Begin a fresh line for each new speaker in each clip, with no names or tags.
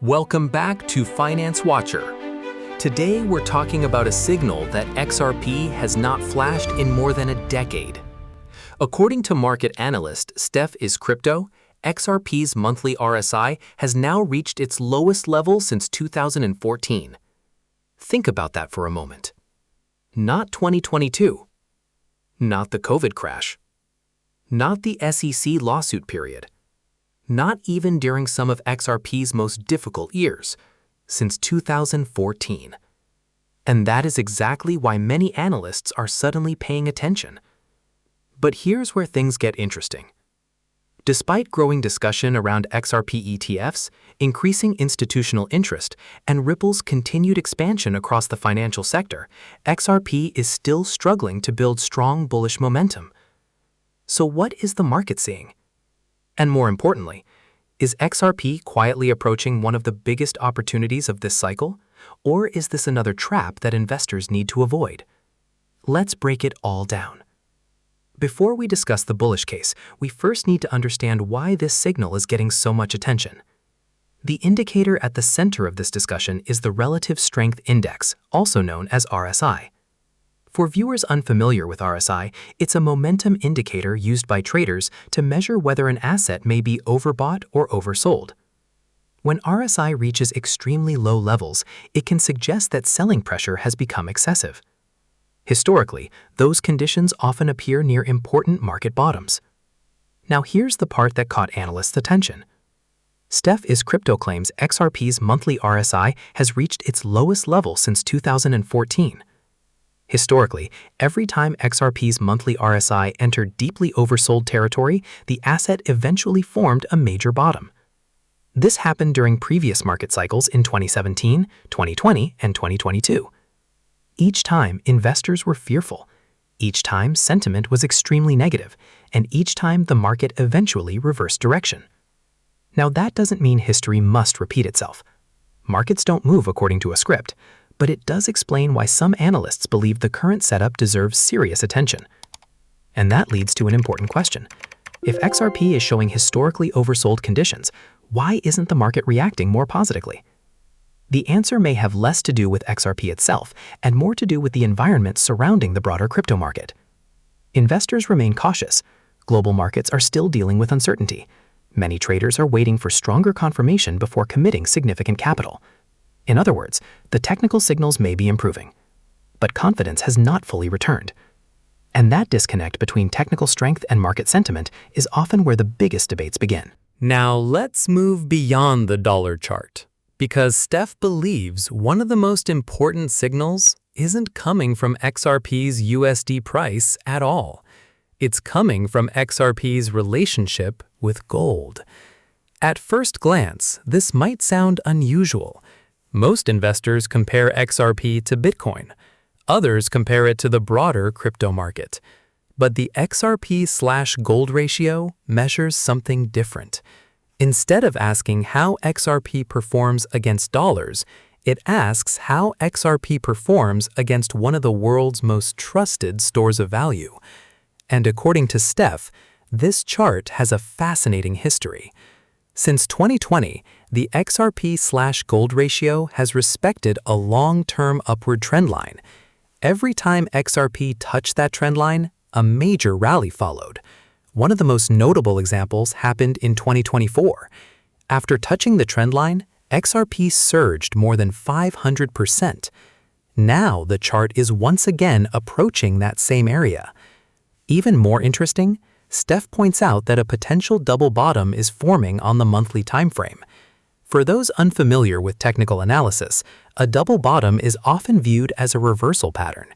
Welcome back to Finance Watcher. Today we're talking about a signal that XRP has not flashed in more than a decade. According to market analyst Steph is Crypto, XRP's monthly RSI has now reached its lowest level since 2014. Think about that for a moment. Not 2022. Not the COVID crash. Not the SEC lawsuit period. Not even during some of XRP's most difficult years, since 2014. And that is exactly why many analysts are suddenly paying attention. But here's where things get interesting. Despite growing discussion around XRP ETFs, increasing institutional interest, and Ripple's continued expansion across the financial sector, XRP is still struggling to build strong bullish momentum. So what is the market seeing? And more importantly, is XRP quietly approaching one of the biggest opportunities of this cycle? Or is this another trap that investors need to avoid? Let's break it all down. Before we discuss the bullish case, we first need to understand why this signal is getting so much attention. The indicator at the center of this discussion is the Relative Strength Index, also known as RSI. For viewers unfamiliar with RSI, it's a momentum indicator used by traders to measure whether an asset may be overbought or oversold. When RSI reaches extremely low levels, it can suggest that selling pressure has become excessive. Historically, those conditions often appear near important market bottoms. Now here's the part that caught analysts' attention. Steph is Crypto claims XRP's monthly RSI has reached its lowest level since 2014. Historically, every time XRP's monthly RSI entered deeply oversold territory, the asset eventually formed a major bottom. This happened during previous market cycles in 2017, 2020, and 2022. Each time, investors were fearful. Each time, sentiment was extremely negative, and each time the market eventually reversed direction. Now that doesn't mean history must repeat itself. Markets don't move according to a script, but it does explain why some analysts believe the current setup deserves serious attention. And that leads to an important question. If XRP is showing historically oversold conditions, why isn't the market reacting more positively? The answer may have less to do with XRP itself and more to do with the environment surrounding the broader crypto market. Investors remain cautious. Global markets are still dealing with uncertainty. Many traders are waiting for stronger confirmation before committing significant capital. In other words, the technical signals may be improving, but confidence has not fully returned. And that disconnect between technical strength and market sentiment is often where the biggest debates begin.
Now let's move beyond the dollar chart, because Steph believes one of the most important signals isn't coming from XRP's USD price at all. It's coming from XRP's relationship with gold. At first glance, this might sound unusual. Most investors compare XRP to Bitcoin. Others compare it to the broader crypto market. But the XRP/gold ratio measures something different. Instead of asking how XRP performs against dollars, it asks how XRP performs against one of the world's most trusted stores of value. And according to Steph, this chart has a fascinating history. Since 2020, the XRP/gold ratio has respected a long-term upward trend line. Every time XRP touched that trend line, a major rally followed. One of the most notable examples happened in 2024. After touching the trend line, XRP surged more than 500%. Now the chart is once again approaching that same area. Even more interesting, Steph points out that a potential double bottom is forming on the monthly timeframe. For those unfamiliar with technical analysis, a double bottom is often viewed as a reversal pattern.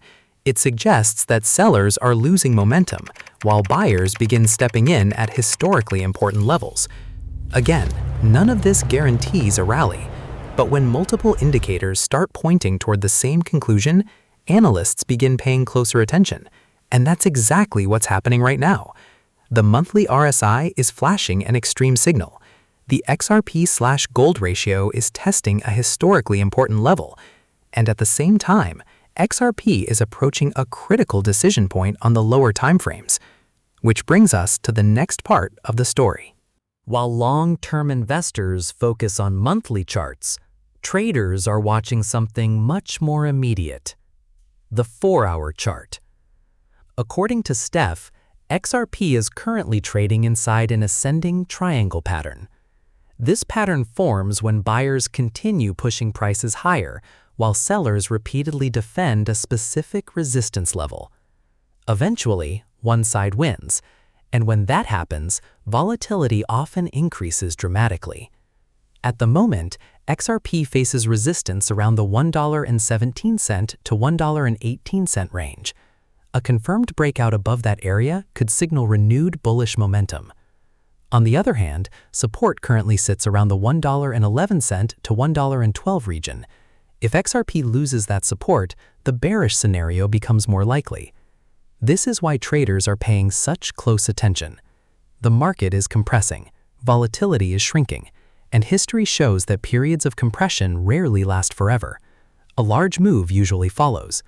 It suggests that sellers are losing momentum, while buyers begin stepping in at historically important levels. Again, none of this guarantees a rally, but when multiple indicators start pointing toward the same conclusion, analysts begin paying closer attention. And that's exactly what's happening right now. The monthly RSI is flashing an extreme signal. The XRP/gold ratio is testing a historically important level. And at the same time, XRP is approaching a critical decision point on the lower timeframes. Which brings us to the next part of the story. While long-term investors focus on monthly charts, traders are watching something much more immediate: the 4-hour chart. According to Steph, XRP is currently trading inside an ascending triangle pattern. This pattern forms when buyers continue pushing prices higher while sellers repeatedly defend a specific resistance level. Eventually, one side wins, and when that happens, volatility often increases dramatically. At the moment, XRP faces resistance around the $1.17 to $1.18 range. A confirmed breakout above that area could signal renewed bullish momentum. On the other hand, support currently sits around the $1.11 to $1.12 region. If XRP loses that support, the bearish scenario becomes more likely. This is why traders are paying such close attention. The market is compressing, volatility is shrinking, and history shows that periods of compression rarely last forever. A large move usually follows.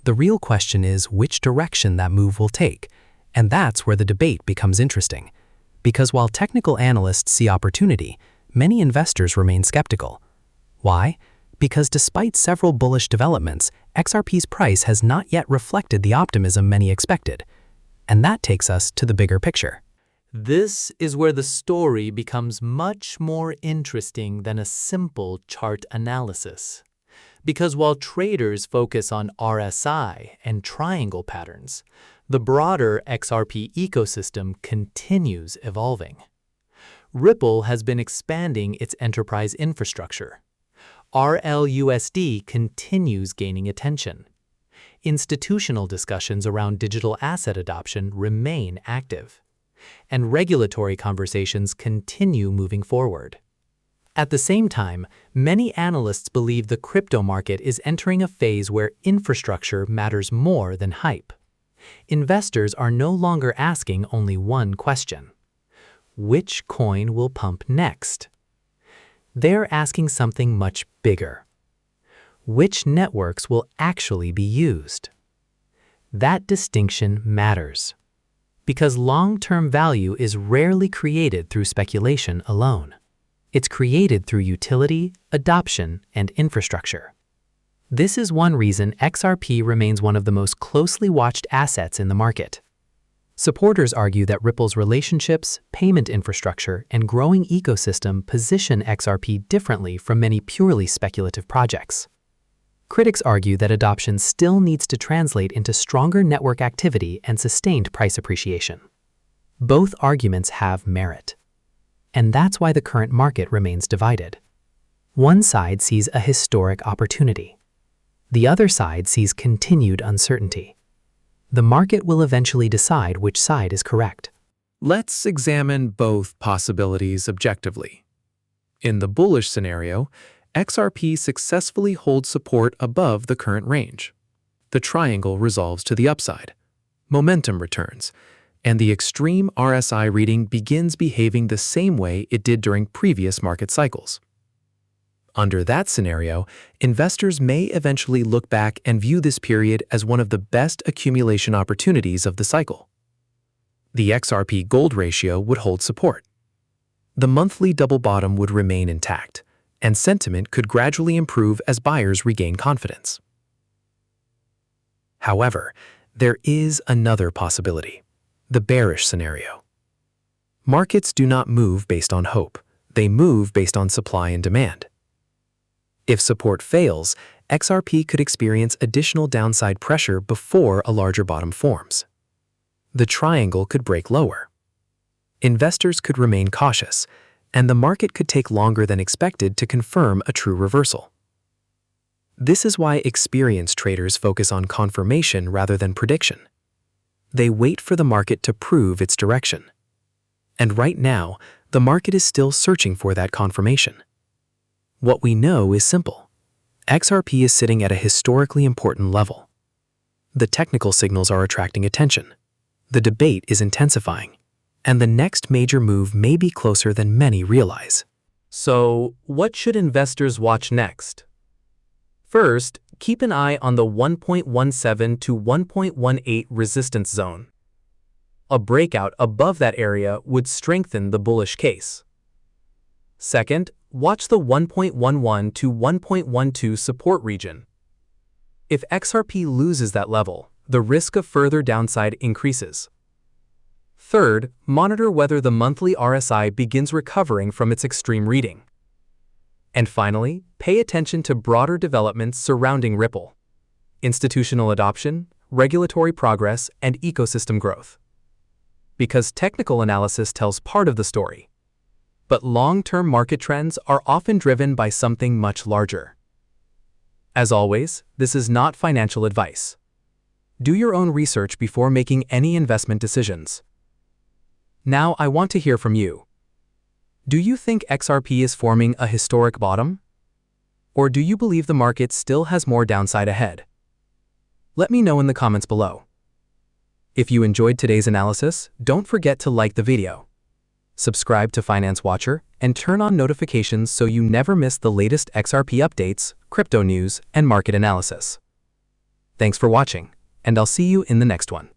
The real question is which direction that move will take, and that's where the debate becomes interesting. Because while technical analysts see opportunity, many investors remain skeptical. Why? Because despite several bullish developments, XRP's price has not yet reflected the optimism many expected. And that takes us to the bigger picture. This is where the story becomes much more interesting than a simple chart analysis. Because while traders focus on RSI and triangle patterns, the broader XRP ecosystem continues evolving. Ripple has been expanding its enterprise infrastructure. RLUSD continues gaining attention. Institutional discussions around digital asset adoption remain active. And regulatory conversations continue moving forward. At the same time, many analysts believe the crypto market is entering a phase where infrastructure matters more than hype. Investors are no longer asking only one question: which coin will pump next? They're asking something much bigger: which networks will actually be used? That distinction matters, because long-term value is rarely created through speculation alone. It's created through utility, adoption, and infrastructure. This is one reason XRP remains one of the most closely watched assets in the market. Supporters argue that Ripple's relationships, payment infrastructure, and growing ecosystem position XRP differently from many purely speculative projects. Critics argue that adoption still needs to translate into stronger network activity and sustained price appreciation. Both arguments have merit. And that's why the current market remains divided. One side sees a historic opportunity. The other side sees continued uncertainty. The market will eventually decide which side is correct.
Let's examine both possibilities objectively. In the bullish scenario, XRP successfully holds support above the current range. The triangle resolves to the upside. Momentum returns, and the extreme RSI reading begins behaving the same way it did during previous market cycles. Under that scenario, investors may eventually look back and view this period as one of the best accumulation opportunities of the cycle. The XRP gold ratio would hold support. The monthly double bottom would remain intact, and sentiment could gradually improve as buyers regain confidence. However, there is another possibility: the bearish scenario. Markets do not move based on hope. They move based on supply and demand. If support fails, XRP could experience additional downside pressure before a larger bottom forms. The triangle could break lower. Investors could remain cautious, and the market could take longer than expected to confirm a true reversal. This is why experienced traders focus on confirmation rather than prediction. They wait for the market to prove its direction. And right now, the market is still searching for that confirmation. What we know is simple. XRP is sitting at a historically important level. The technical signals are attracting attention. The debate is intensifying, and the next major move may be closer than many realize. So, what should investors watch next? First, keep an eye on the 1.17 to 1.18 resistance zone.
A breakout above that area would strengthen the bullish case. Second, watch the 1.11 to 1.12 support region. If XRP loses that level, the risk of further downside increases. Third, monitor whether the monthly RSI begins recovering from its extreme reading. And finally, pay attention to broader developments surrounding Ripple: institutional adoption, regulatory progress, and ecosystem growth. Because technical analysis tells part of the story, but long-term market trends are often driven by something much larger. As always, this is not financial advice. Do your own research before making any investment decisions. Now I want to hear from you. Do you think XRP is forming a historic bottom? Or do you believe the market still has more downside ahead? Let me know in the comments below. If you enjoyed today's analysis, don't forget to like the video, subscribe to Finance Watcher, and turn on notifications so you never miss the latest XRP updates, crypto news, and market analysis. Thanks for watching, and I'll see you in the next one.